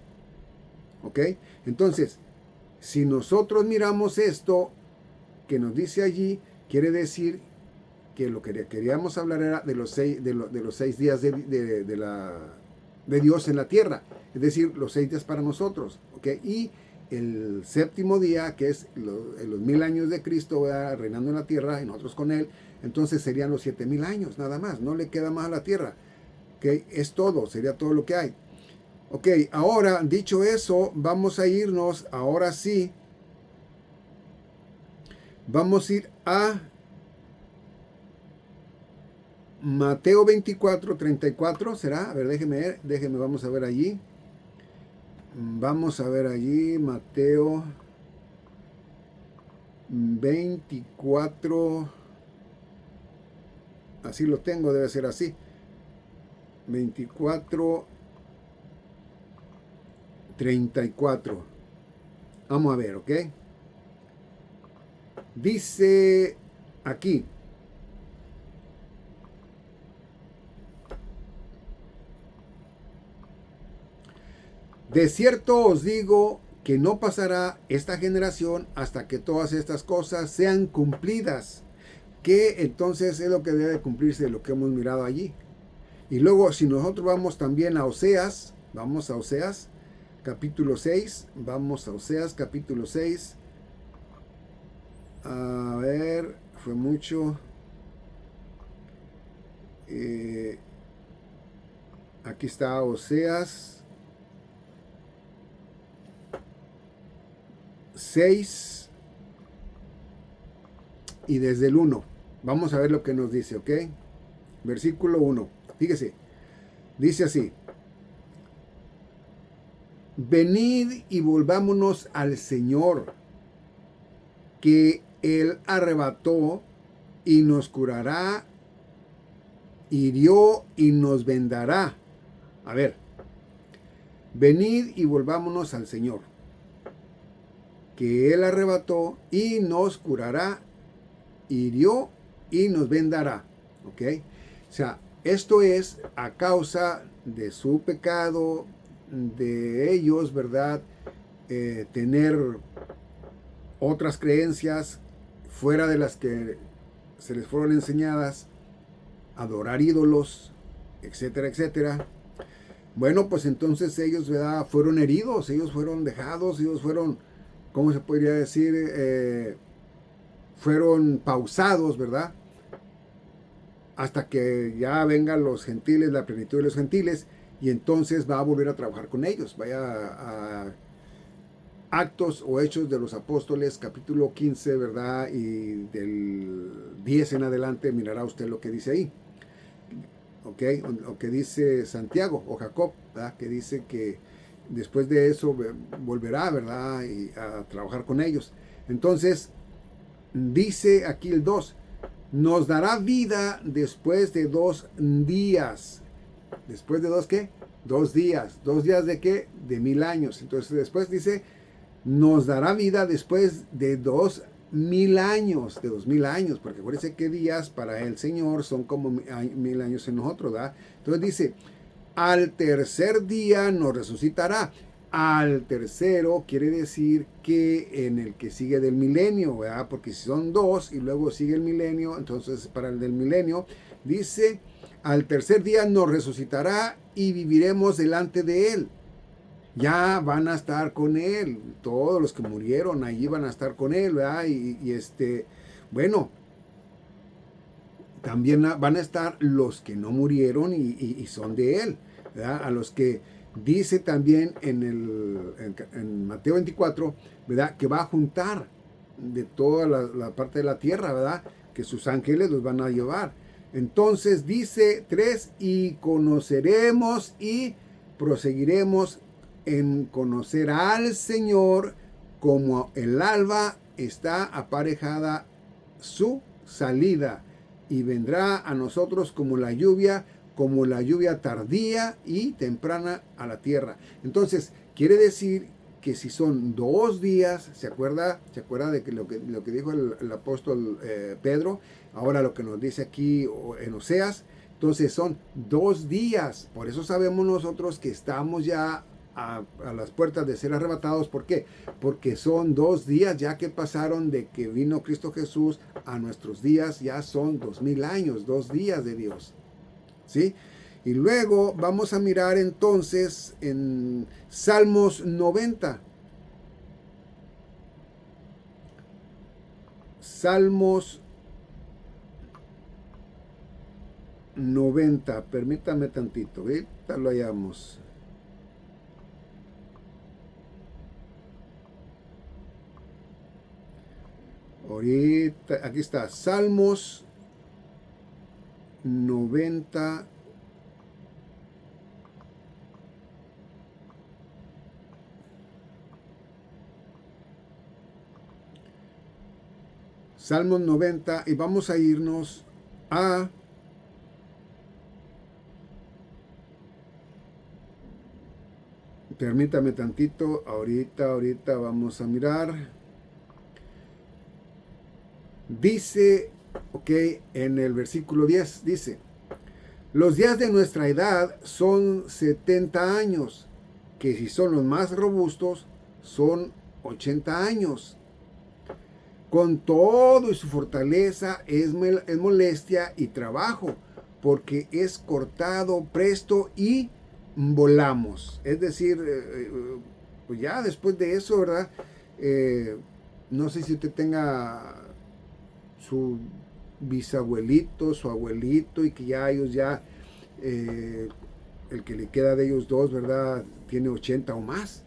¿Ok? Entonces, si nosotros miramos esto que nos dice allí, quiere decir que lo que queríamos hablar era de los 6 días de Dios en la tierra, es decir, los 6 días para nosotros, ¿ok? Y el séptimo día, que es los 1000 años de Cristo, ¿verdad? Reinando en la tierra y nosotros con Él, entonces serían los 7000 años, nada más, no le queda más a la tierra, ¿ok? Es todo, sería todo lo que hay. Ok, ahora, dicho eso, vamos a irnos, ahora sí, vamos a ir a Mateo 24:34, ¿será? A ver, déjeme, vamos a ver allí. Vamos a ver allí, Mateo 24, así lo tengo, debe ser así. 24:34. Vamos a ver, ¿ok? Dice aquí, de cierto os digo que no pasará esta generación hasta que todas estas cosas sean cumplidas. Que entonces es lo que debe cumplirse, lo que hemos mirado allí. Y luego, si nosotros vamos también a Oseas, vamos a Oseas, capítulo 6, vamos a Oseas, capítulo 6. A ver, fue mucho. Aquí está Oseas 6 y desde el 1. Vamos a ver lo que nos dice, ¿ok? Versículo 1. Fíjese, dice así. Venid y volvámonos al Señor, que Él arrebató y nos curará, hirió y nos vendará. A ver, venid y volvámonos al Señor, que Él arrebató y nos curará, hirió y nos vendará. ¿Ok? O sea, esto es a causa de su pecado, de ellos, ¿verdad? Tener otras creencias fuera de las que se les fueron enseñadas, adorar ídolos, etcétera, etcétera. Bueno, pues entonces ellos, ¿verdad? Fueron heridos, ellos fueron dejados, ellos fueron, ¿cómo se podría decir? Fueron pausados, ¿verdad? Hasta que ya vengan los gentiles, la plenitud de los gentiles, y entonces va a volver a trabajar con ellos. Vaya a Actos o Hechos de los Apóstoles, capítulo 15, ¿verdad? Y del 10 en adelante mirará usted lo que dice ahí. ¿Ok? O que dice Santiago o Jacob, ¿verdad? Que dice que después de eso volverá, ¿verdad? Y a trabajar con ellos. Entonces, dice aquí el 2, nos dará vida después de 2 días. ¿Después de dos qué? 2 días. ¿2 días de qué? De 1000 años. Entonces después dice, nos dará vida después de 2000 años, de 2000 años, porque acuérdense que días para el Señor son como 1000 años en nosotros, ¿verdad? Entonces dice, al tercer día nos resucitará. Al tercero quiere decir que en el que sigue del milenio, ¿verdad? Porque si son dos y luego sigue el milenio, entonces para el del milenio dice, al tercer día nos resucitará y viviremos delante de él. Ya van a estar con él, todos los que murieron allí van a estar con él, ¿verdad? Bueno, también van a estar los que no murieron y son de él, ¿verdad? A los que dice también en Mateo 24, ¿verdad? Que va a juntar de toda la parte de la tierra, ¿verdad? Que sus ángeles los van a llevar. Entonces dice 3, y conoceremos y proseguiremos en conocer al Señor como el alba está aparejada su salida, y vendrá a nosotros como la lluvia tardía y temprana a la tierra. Entonces, quiere decir que si son 2 días, ¿se acuerda de que lo que dijo el apóstol Pedro? Ahora lo que nos dice aquí en Oseas, entonces son 2 días. Por eso sabemos nosotros que estamos ya a las puertas de ser arrebatados. ¿Por qué? Porque son 2 días ya que pasaron de que vino Cristo Jesús a nuestros días, ya son 2000 años, 2 días de Dios. ¿Sí? Y luego vamos a mirar entonces en Salmos 90. Salmos 90, permítame tantito, ahorita lo hallamos. Ahorita, aquí está, Salmos 90. Salmos 90, y vamos a irnos a permítame tantito, ahorita vamos a mirar. Dice, ok, en el versículo 10, dice, los días de nuestra edad son 70 años, que si son los más robustos, son 80 años. Con todo y su fortaleza es molestia y trabajo, porque es cortado presto y volamos. Es decir, pues ya después de eso, ¿verdad? No sé si usted tenga su bisabuelito, su abuelito, y que ya ellos el que le queda de ellos dos, ¿verdad? Tiene 80 o más.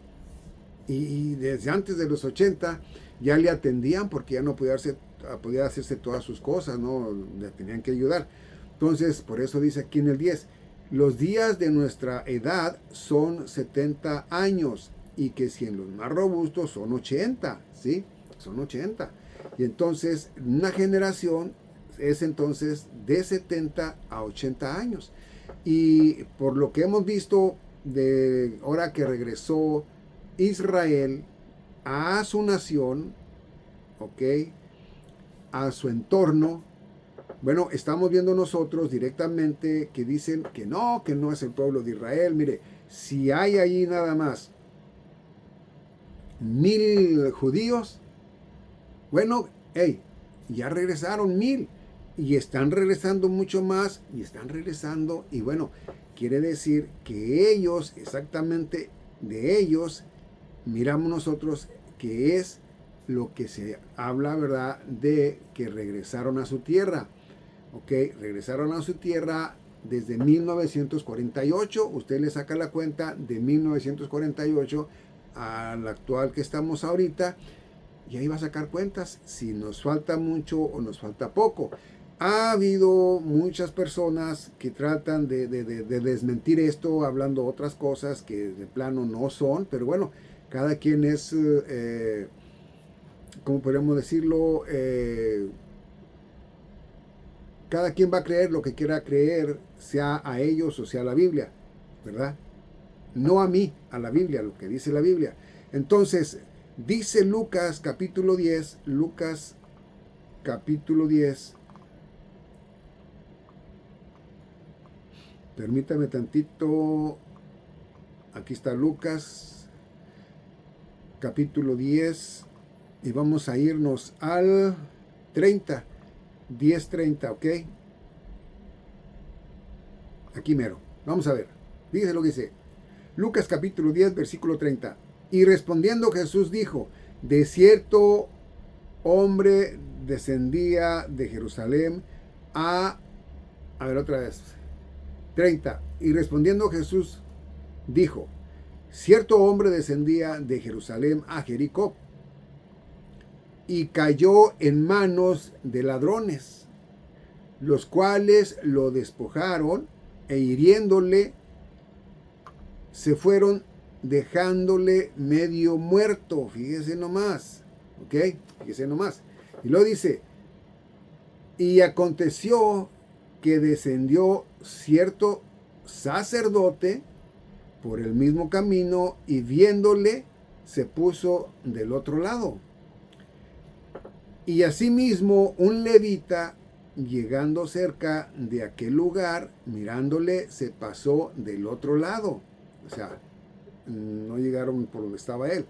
Y desde antes de los 80 ya le atendían porque ya no podía hacerse todas sus cosas, ¿no? Le tenían que ayudar. Entonces, por eso dice aquí en el 10, los días de nuestra edad son 70 años, y que si en los más robustos son 80, ¿sí? Son 80. Y entonces, una generación es entonces de 70 a 80 años. Y por lo que hemos visto de ahora que regresó Israel a su nación, ¿ok? A su entorno, bueno, estamos viendo nosotros directamente que dicen que no es el pueblo de Israel. Mire, si hay ahí nada más 1000 judíos, bueno, hey, ya regresaron 1000 y están regresando mucho más y están regresando, y bueno, quiere decir que ellos, exactamente de ellos, miramos nosotros que es lo que se habla, ¿verdad? De que regresaron a su tierra. Ok, regresaron a su tierra desde 1948. Usted le saca la cuenta de 1948 al actual que estamos ahorita, y ahí va a sacar cuentas si nos falta mucho o nos falta poco. Ha habido muchas personas que tratan de desmentir esto, hablando otras cosas que de plano no son, pero bueno, cada quien es ¿cómo podríamos decirlo? Cada quien va a creer lo que quiera creer, sea a ellos o sea a la Biblia, ¿verdad? No a mí, a la Biblia, lo que dice la Biblia. Entonces, dice Lucas capítulo 10, Lucas capítulo 10, permítame tantito, aquí está Lucas capítulo 10 y vamos a irnos al 30, 10:30, ¿ok? Aquí mero, vamos a ver, dice lo que dice. Lucas capítulo 10, versículo 30. Y respondiendo Jesús dijo, de cierto hombre descendía de Jerusalén a ver otra vez, 30. Y respondiendo Jesús dijo, cierto hombre descendía de Jerusalén a Jericó y cayó en manos de ladrones, los cuales lo despojaron e hiriéndole se fueron dejándole medio muerto. Fíjese nomás. ¿Ok? Fíjese nomás. Y luego dice, y aconteció que descendió cierto sacerdote por el mismo camino y viéndole se puso del otro lado. Y asimismo un levita llegando cerca de aquel lugar, mirándole, se pasó del otro lado. O sea, no llegaron por donde estaba él.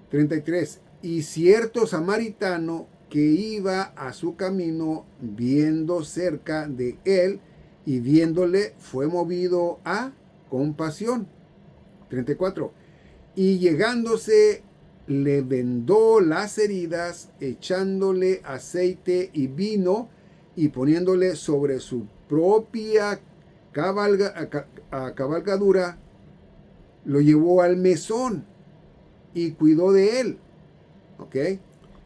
33. Y cierto samaritano que iba a su camino, viendo cerca de él y viéndole, fue movido a compasión. 34. Y llegándose, le vendó las heridas, echándole aceite y vino, y poniéndole sobre su propia cabalgadura, lo llevó al mesón y cuidó de él. ¿Ok?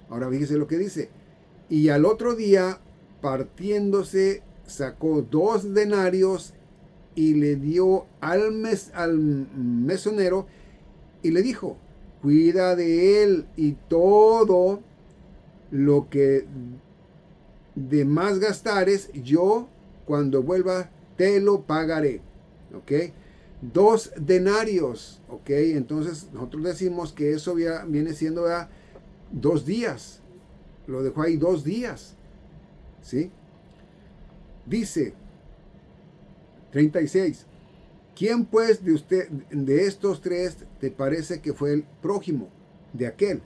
Ahora fíjese lo que dice. Y al otro día, partiéndose, sacó 2 denarios y le dio al mesonero y le dijo, cuida de él y todo lo que de más gastares, yo cuando vuelva te lo pagaré. ¿Ok? 2 denarios, ¿ok? Entonces nosotros decimos que eso viene siendo 2 días. Lo dejó ahí 2 días, ¿sí? Dice 36. ¿Quién pues de estos 3 te parece que fue el prójimo de aquel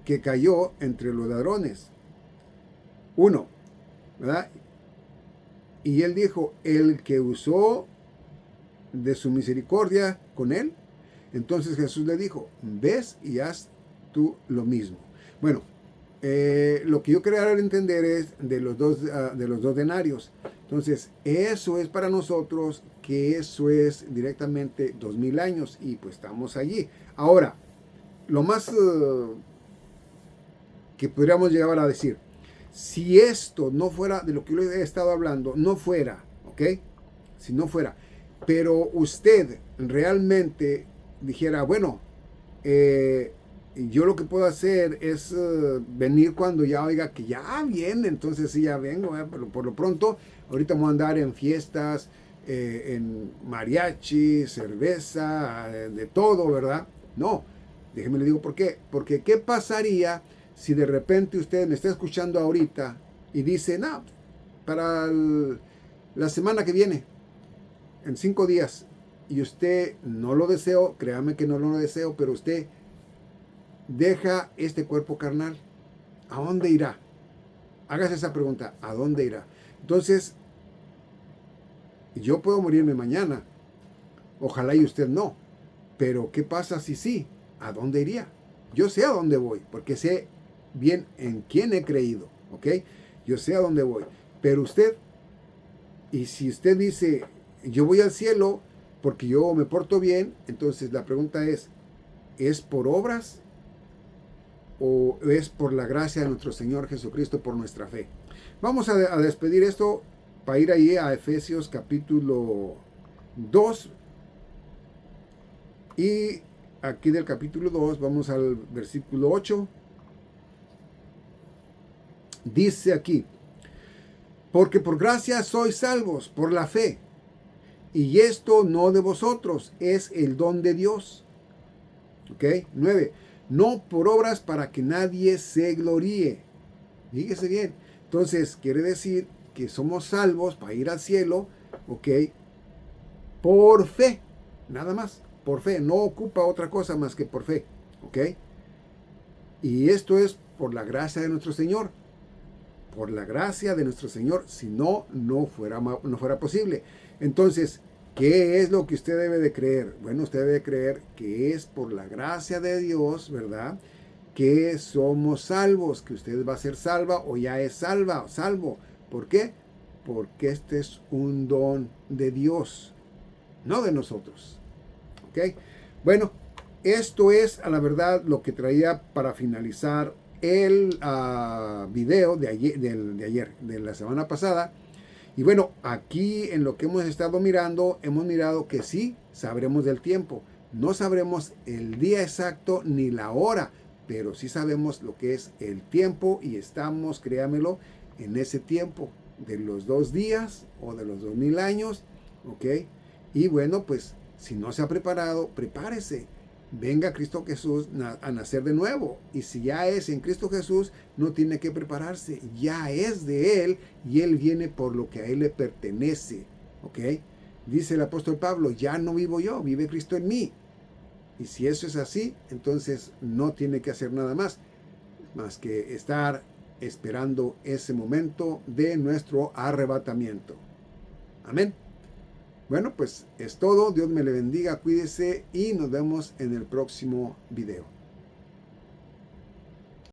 que cayó entre los ladrones? 1, ¿verdad? Y él dijo, el que usó de su misericordia con él. Entonces Jesús le dijo, ves y haz tú lo mismo. Bueno, lo que yo quería entender es de los dos denarios. Entonces, eso es para nosotros, que eso es directamente 2000 años y pues estamos allí. Ahora, lo más que podríamos llegar a decir, si esto no fuera de lo que yo he estado hablando, no fuera, ¿ok? Si no fuera, pero usted realmente dijera, bueno, yo lo que puedo hacer es venir cuando ya oiga que ya viene, entonces sí ya vengo, pero por lo pronto, ahorita vamos a andar en fiestas, en mariachi, cerveza, de todo, ¿verdad? No, déjeme le digo por qué. Porque ¿qué pasaría si de repente usted me está escuchando ahorita y dice, no, para la semana que viene, en 5 días, y usted no lo deseo, créame que no lo deseo, pero usted deja este cuerpo carnal, ¿a dónde irá? Hágase esa pregunta, ¿a dónde irá? Entonces, yo puedo morirme mañana, ojalá y usted no, pero ¿qué pasa si sí? ¿A dónde iría? Yo sé a dónde voy, porque sé bien en quién he creído, ¿ok? Yo sé a dónde voy, pero usted, y si usted dice, yo voy al cielo porque yo me porto bien, entonces la pregunta ¿es por obras o es por la gracia de nuestro Señor Jesucristo, por nuestra fe? Vamos a despedir esto para ir ahí a Efesios capítulo 2 y aquí del capítulo 2, vamos al versículo 8. Dice aquí, porque por gracia sois salvos por la fe, y esto no de vosotros, es el don de Dios. ¿Ok? 9. No por obras para que nadie se gloríe. Fíjese bien. Entonces, quiere decir que somos salvos para ir al cielo, ¿ok? Por fe, nada más, por fe. No ocupa otra cosa más que por fe, ¿ok? Y esto es por la gracia de nuestro Señor. Por la gracia de nuestro Señor, si no, no fuera posible. Entonces, ¿qué es lo que usted debe de creer? Bueno, usted debe de creer que es por la gracia de Dios, ¿verdad? Que somos salvos, que usted va a ser salva o ya es salvo. ¿Por qué? Porque este es un don de Dios, no de nosotros. ¿Ok? Bueno, esto es a la verdad lo que traía para finalizar el video de ayer, de la semana pasada. Y bueno, aquí en lo que hemos estado mirando, hemos mirado que sí sabremos del tiempo. No sabremos el día exacto ni la hora, pero sí sabemos lo que es el tiempo y estamos, créamelo, en ese tiempo de los 2 días o de los 2000 años, ¿ok? Y bueno, pues si no se ha preparado, prepárese. Venga Cristo Jesús a nacer de nuevo. Y si ya es en Cristo Jesús, no tiene que prepararse. Ya es de Él y Él viene por lo que a Él le pertenece. ¿Ok? Dice el apóstol Pablo, ya no vivo yo, vive Cristo en mí. Y si eso es así, entonces no tiene que hacer nada más que estar esperando ese momento de nuestro arrebatamiento. Amén. Bueno, pues es todo. Dios me le bendiga, cuídese y nos vemos en el próximo video.